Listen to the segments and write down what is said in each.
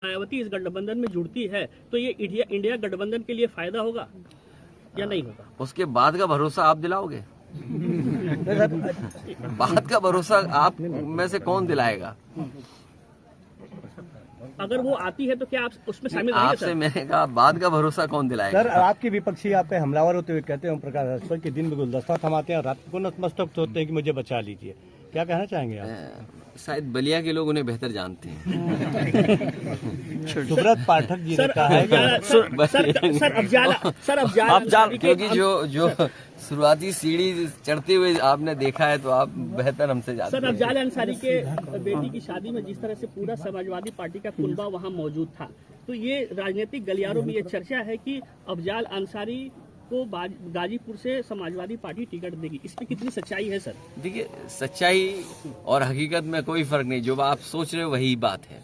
मायावती इस गठबंधन में जुड़ती है तो ये इंडिया गठबंधन के लिए फायदा होगा या नहीं होगा? उसके बाद का भरोसा आप दिलाओगे? बाद का भरोसा आप में से कौन दिलाएगा? अगर वो आती है तो क्या आप उसमें शामिल रहेंगे? आपसे मैंने कहा बाद का भरोसा कौन दिलाएगा? सर, आपके विपक्षी आप पे हमलावर होते हुए कहते हैं ओम प्रकाश राजभर के दिन में गुलदस्ता थमाते हैं और रात को नतमस्तक होते हैं कि मुझे बचा लीजिए। क्या कहना चाहेंगे आप? शायद बलिया के लोग उन्हें बेहतर जानते हैं। सुब्रत पाठक जी ने कहा है क्योंकि जो शुरुआती सीढ़ी चढ़ते हुए आपने देखा है तो आप बेहतर हमसे जानते हैं। सर, अफजाल अंसारी के बेटी की शादी में जिस तरह से पूरा समाजवादी पार्टी का कुनबा वहां मौजूद था, तो ये राजनीतिक गलियारों में ये चर्चा है कि अफजाल अंसारी को गाजीपुर से समाजवादी पार्टी टिकट देगी। इसमें कितनी सच्चाई है सर? देखिए, सच्चाई और हकीकत में कोई फर्क नहीं। जो आप सोच रहे हो वही बात है।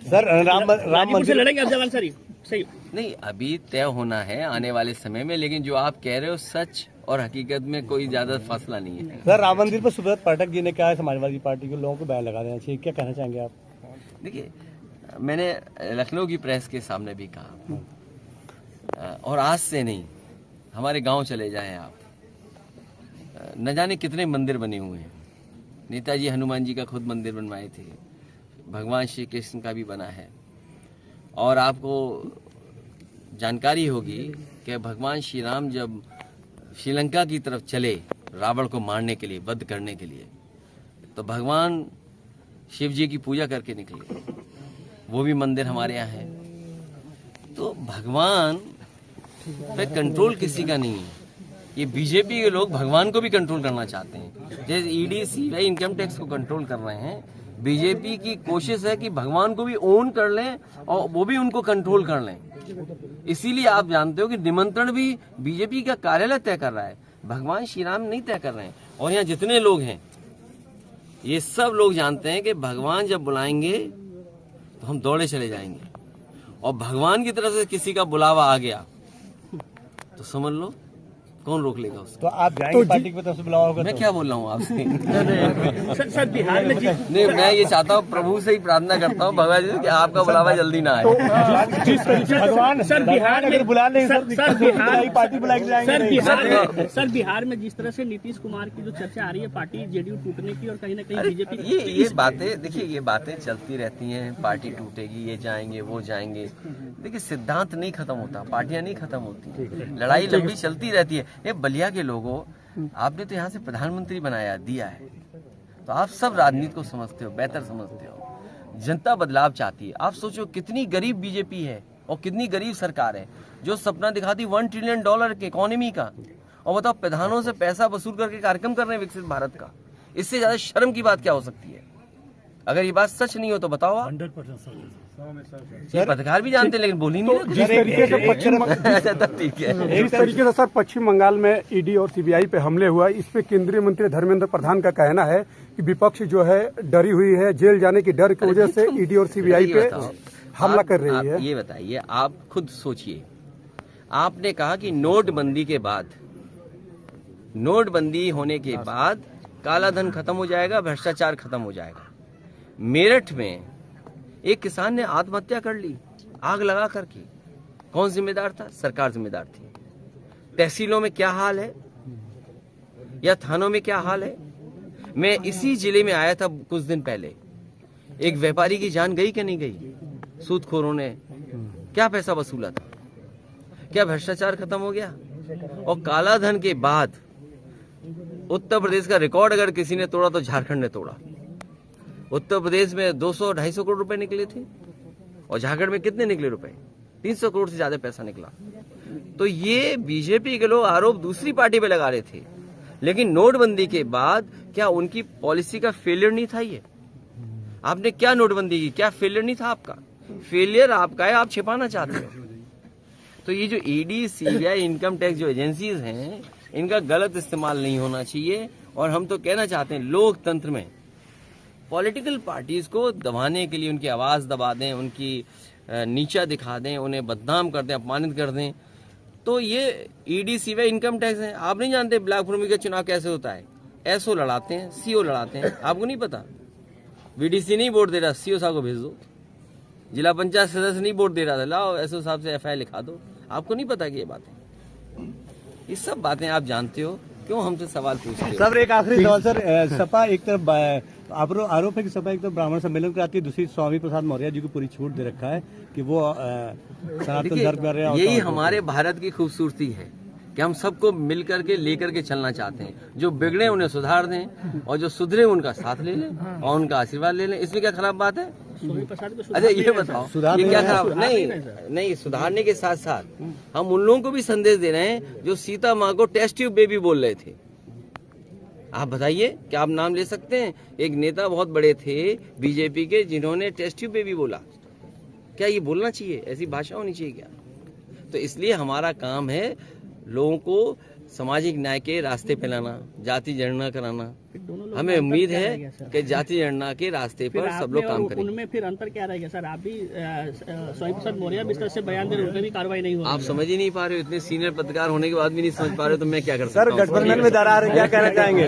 सर, राम मंदिर से लड़ेंगे अफजाल अंसारी? सही नहीं, अभी तय होना है आने वाले समय में, लेकिन जो आप कह रहे हो सच और हकीकत में कोई ज्यादा फासला नहीं है। सर, राम मंदिर पर सुब्रत पाठक जी ने कहा है समाजवादी पार्टी के लोगों को बैन लगा देना चाहिए। क्या कहना चाहेंगे आप? देखिए, मैंने लखनऊ की प्रेस के सामने भी कहा और आज से नहीं, हमारे गांव चले जाएं आप, न जाने कितने मंदिर बने हुए हैं। नेताजी हनुमान जी का खुद मंदिर बनवाए थे, भगवान श्री कृष्ण का भी बना है। और आपको जानकारी होगी कि भगवान श्री राम जब श्रीलंका की तरफ चले रावण को मारने के लिए, वध करने के लिए, तो भगवान शिव जी की पूजा करके निकले। वो भी मंदिर हमारे यहाँ है। तो भगवान पे कंट्रोल किसी का नहीं है। ये बीजेपी के लोग भगवान को भी कंट्रोल करना चाहते हैं। जैसे ईडी सीबीआई इनकम टैक्स को कंट्रोल कर रहे हैं, बीजेपी की कोशिश है कि भगवान को भी ओन कर लें और वो भी उनको कंट्रोल कर लें। इसीलिए आप जानते हो कि निमंत्रण भी बीजेपी का कार्यालय तय कर रहा है, भगवान श्री राम नहीं तय कर रहे हैं। और यहाँ जितने लोग हैं, ये सब लोग जानते हैं कि भगवान जब बुलाएंगे तो हम दौड़े चले जाएंगे। और भगवान की तरफ से किसी का बुलावा आ गया तो समझ लो कौन रोक लेगा उसको। तो आप जाएंगे पार्टी की तरफ से बुलावा होगा? मैं क्या बोल रहा हूँ आपसे? सर, बिहार में नहीं, मैं ये चाहता हूँ, प्रभु से ही प्रार्थना करता हूँ भगवान जी कि आपका बुलावा जल्दी ना आए। भगवान सर, बिहार अगर बुला लें सर, पार्टी बुलाई जाएंगे। सर, बिहार में जिस तरह से नीतीश कुमार की जो चर्चा आ रही है पार्टी जेडीयू टूटने की, और कहीं ना कहीं बीजेपी, ये बातें, देखिए, ये बातें चलती रहती हैं। पार्टी टूटेगी, ये जाएंगे वो जाएंगे। देखिए, सिद्धांत नहीं खत्म होता, पार्टियां नहीं खत्म होती, लड़ाई लंबी चलती रहती है। ये बलिया के लोगों, आपने तो यहाँ से प्रधानमंत्री बनाया दिया है, तो आप सब राजनीति को समझते हो, बेहतर समझते हो। जनता बदलाव चाहती है। आप सोचो कितनी गरीब बीजेपी है और कितनी गरीब सरकार है जो सपना दिखाती $1 ट्रिलियन के इकोनॉमी का, और बताओ प्रधानों से पैसा वसूल करके कार्यक्रम कर रहे हैं विकसित भारत का। इससे ज्यादा शर्म की बात क्या हो सकती है? अगर ये बात सच नहीं हो तो बताओ आप। 100% पत्रकार भी जानते हैं लेकिन बोल ही नहीं रहे। जिस तरीके से ठीक है। इस तरीके से सर पश्चिम बंगाल में ईडी और सीबीआई पे हमले हुआ, इस पे केंद्रीय मंत्री धर्मेंद्र प्रधान का कहना है कि विपक्ष जो है डरी हुई है, जेल जाने की डर की वजह से ईडी और सीबीआई पे हमला कर रही है। ये बताइए, आप खुद सोचिए। आपने कहा कि नोटबंदी के बाद, नोटबंदी होने के बाद काला धन खत्म हो जाएगा, भ्रष्टाचार खत्म हो जाएगा। मेरठ में एक किसान ने आत्महत्या कर ली आग लगा करके। कौन जिम्मेदार था? सरकार जिम्मेदार थी। तहसीलों में क्या हाल है या थानों में क्या हाल है? मैं इसी जिले में आया था कुछ दिन पहले। एक व्यापारी की जान गई कि नहीं गई? सूदखोरों ने क्या पैसा वसूला था? क्या भ्रष्टाचार खत्म हो गया? और काला धन के बाद उत्तर प्रदेश का रिकॉर्ड अगर किसी ने तोड़ा तो झारखंड ने तोड़ा। उत्तर प्रदेश में 200-250 करोड़ रुपए निकले थे और झारखंड में कितने निकले रुपए? 300 करोड़ से ज्यादा पैसा निकला। तो ये बीजेपी के लोग आरोप दूसरी पार्टी पे लगा रहे थे, लेकिन नोटबंदी के बाद क्या उनकी पॉलिसी का फेलियर नहीं था? ये आपने क्या नोटबंदी की, क्या फेलियर नहीं था आपका? फेलियर आपका है, आप छिपाना चाहते हो। तो ये जो ईडी सीबीआई इनकम टैक्स जो एजेंसीज हैं, इनका गलत इस्तेमाल नहीं होना चाहिए। और हम तो कहना चाहते हैं, लोकतंत्र में पॉलिटिकल पार्टीज को दबाने के लिए उनकी आवाज दबा दें, उनकी नीचा दिखा दें, उन्हें बदनाम कर दें, अपमानित कर दें, तो ये ईडी सीबीआई इनकम टैक्स है। आप नहीं जानते ब्लैक भूमि का चुनाव कैसे होता है? एसओ लड़ाते हैं, सीओ लड़ाते हैं। आपको नहीं पता? बीडीसी नहीं वोट दे रहा, सीओ साहब को भेज दो। जिला पंचायत सदस्य नहीं वोट दे रहा था, लाओ एसओ साहब से एफआईआर लिखा दो। आपको नहीं पता कि ये बातें, ये सब बातें आप जानते हो, क्यों हमसे सवाल पूछते हो? सर एक आखिरी सवाल सर, सपा एक तरफ आरोप है कि सपा एक तरफ ब्राह्मण सम्मेलन कराती है, दूसरी स्वामी प्रसाद मौर्य जी को पूरी छूट दे रखा है कि वो सनातन धर्म कर रहे हैं। यही हमारे भारत की खूबसूरती है कि हम सबको मिल करके लेकर के चलना चाहते हैं। जो बिगड़े उन्हें सुधार दें और जो सुधरे उनका साथ ले लें और उनका आशीर्वाद ले लें। इसमें क्या खराब बात है? स्वामी प्रसाद को अच्छा ये बताओ, ये क्या खराब? नहीं, सुधारने के साथ साथ हम उन लोगों को भी संदेश दे रहे हैं जो सीता माँ को टेस्ट ट्यूब बेबी बोल रहे थे। आप बताइए, क्या आप नाम ले सकते हैं? एक नेता बहुत बड़े थे बीजेपी के जिन्होंने टेस्ट ट्यूब बेबी बोला। क्या ये बोलना चाहिए? ऐसी भाषा होनी चाहिए क्या? तो इसलिए हमारा काम है लोगों को सामाजिक न्याय के रास्ते पे लाना, जाति जनगणना कराना। हमें उम्मीद है कि जाति जनगणना के रास्ते पर सब लोग काम करेंगे। उनमें फिर अंतर क्या रहेगा सर? आप भी स्वामी प्रसाद मौर्य भी इस तरह से बयान दे रहे, उनमें भी कार्रवाई नहीं होगी। आप समझ ही नहीं पा रहे हो, इतने सीनियर पत्रकार होने के बाद भी नहीं समझ पा रहे हो, तो मैं क्या कर सकता हूं? सर गठबंधन में दरार है, क्या कहना चाहेंगे?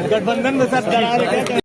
गठबंधन में सर दरार है, क्या